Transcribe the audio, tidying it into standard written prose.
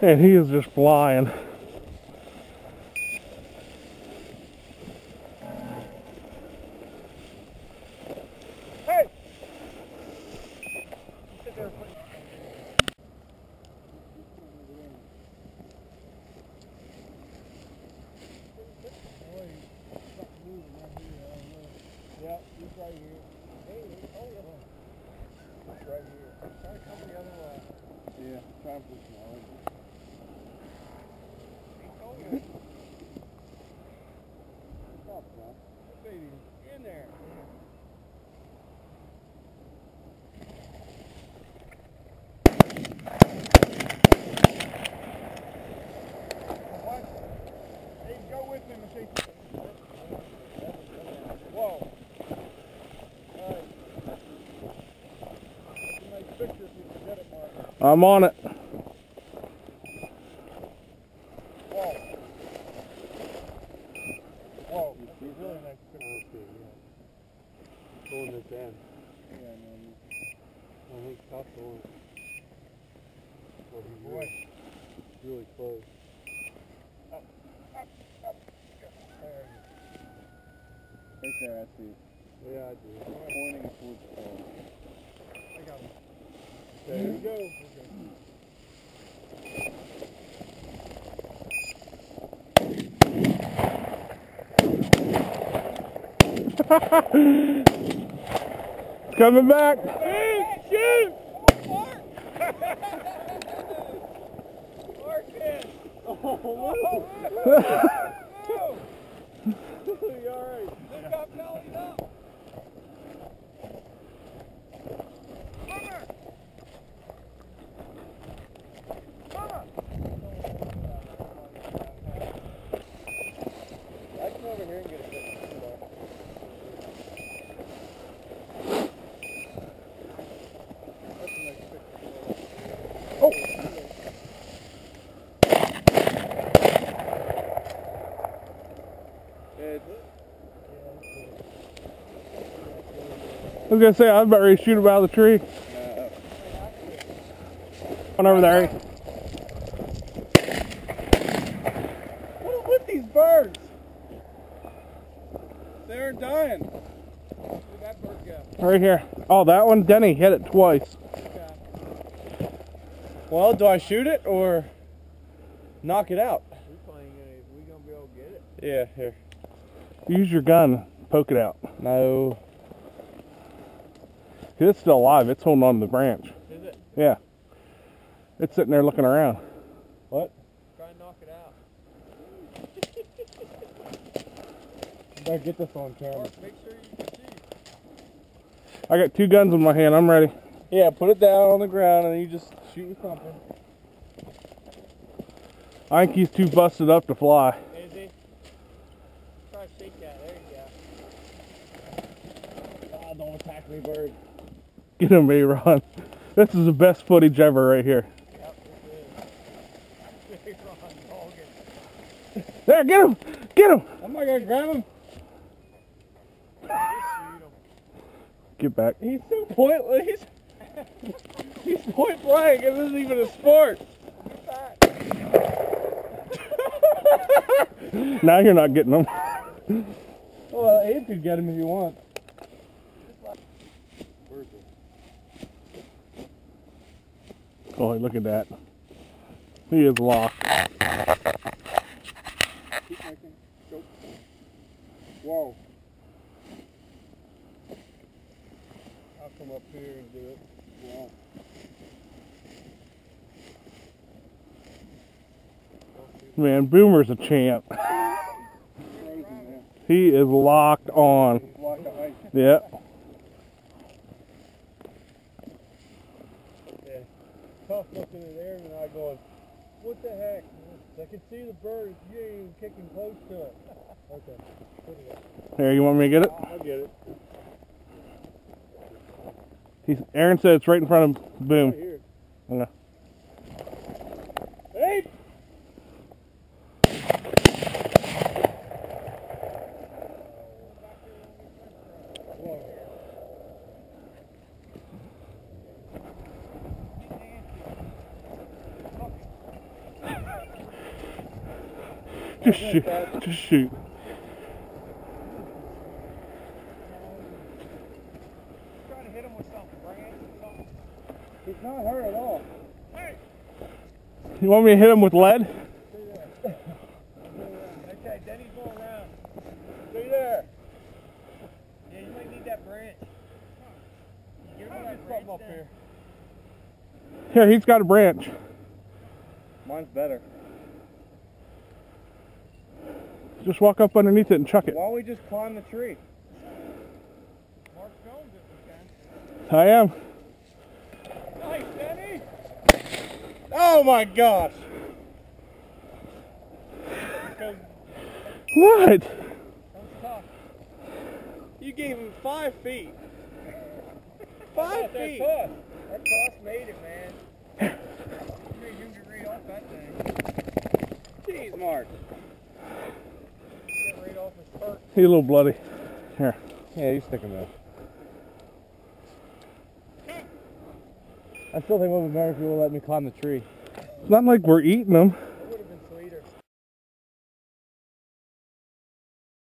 And he is just flying. Hey! Yeah, he's right here. Hey, hold on. He's right here. Try to come the other way. Yeah, try and push him out. Stop, John. Baby, in there. What? Hey, go with me, machine. Whoa. Alright. That's a nice picture if you forget it, Mark. I'm on it. Whoa. Whoa. That's a really nice picture. Pulling this in. Yeah, no. I think stop going. Well, he's really close. Up, up, up. There. Right there, I see it. Yeah, I do. I'm pointing towards the pole. I got him. There you go. Coming back. Shoot! Mark! Mark it! Oh, you alright? This got bellied up. Mama! Mama! I come over here and get a picture. That's a nice picture. Oh. I was gonna say, I was about ready to shoot him out of the tree. On over there. What is with these birds? They're dying. Where'd that bird go? Right here. Oh, that one? Denny hit it twice. Okay. Well, do I shoot it or knock it out? We gonna be able to get it? Yeah, here. Use your gun. Poke it out. No. It's still alive. It's holding on to the branch. Is it? Yeah. It's sitting there looking around. What? Try and knock it out. Better get this on camera. Mark, make sure you can see. I got two guns in my hand. I'm ready. Yeah, put it down on the ground and you just shoot with something. I think he's too busted up to fly. Is he? Try to shake that. There you go. Ah, don't attack me, bird. Get him, A-Ron. This is the best footage ever right here. Yep, this is. A-Ron dogging. There, get him! Get him! I'm not gonna grab him. Get back. He's so pointless. He's point blank. It isn't even a sport. Now you're not getting him. Well, Abe could get him if you want. Oh, look at that. He is locked. Whoa. I'll come up here and do it. Wow. Man, Boomer's a champ. He is locked on. Yeah. Tough looking in there and I going, what the heck? I can see the bird. You ain't even kicking close to it. Okay. Put it up. Here, you want me to get it? I'll get it. Aaron said it's right in front of Boom. Right here. Okay. Hey! Just shoot. Just shoot. Trying to hit him with something, branch or something. He's not hurt at all. Hey. You want me to hit him with lead? Okay, Denny's going around. Stay there. Yeah, you might need that branch. Give me that branch up here. Here, he's got a branch. Mine's better. Just walk up underneath it and chuck it. Why don't we just climb the tree? Mark filmed it if we can. I am. Nice, Denny! Oh my gosh! What? That was tough. You gave him 5 feet. 5 feet! That toss made it, man. You can read off that thing. Jeez, Mark. Get right off his perk. He's a little bloody. Here. Yeah, you stick him there. I still think it would be better if you would let me climb the tree. It's not like we're eating them.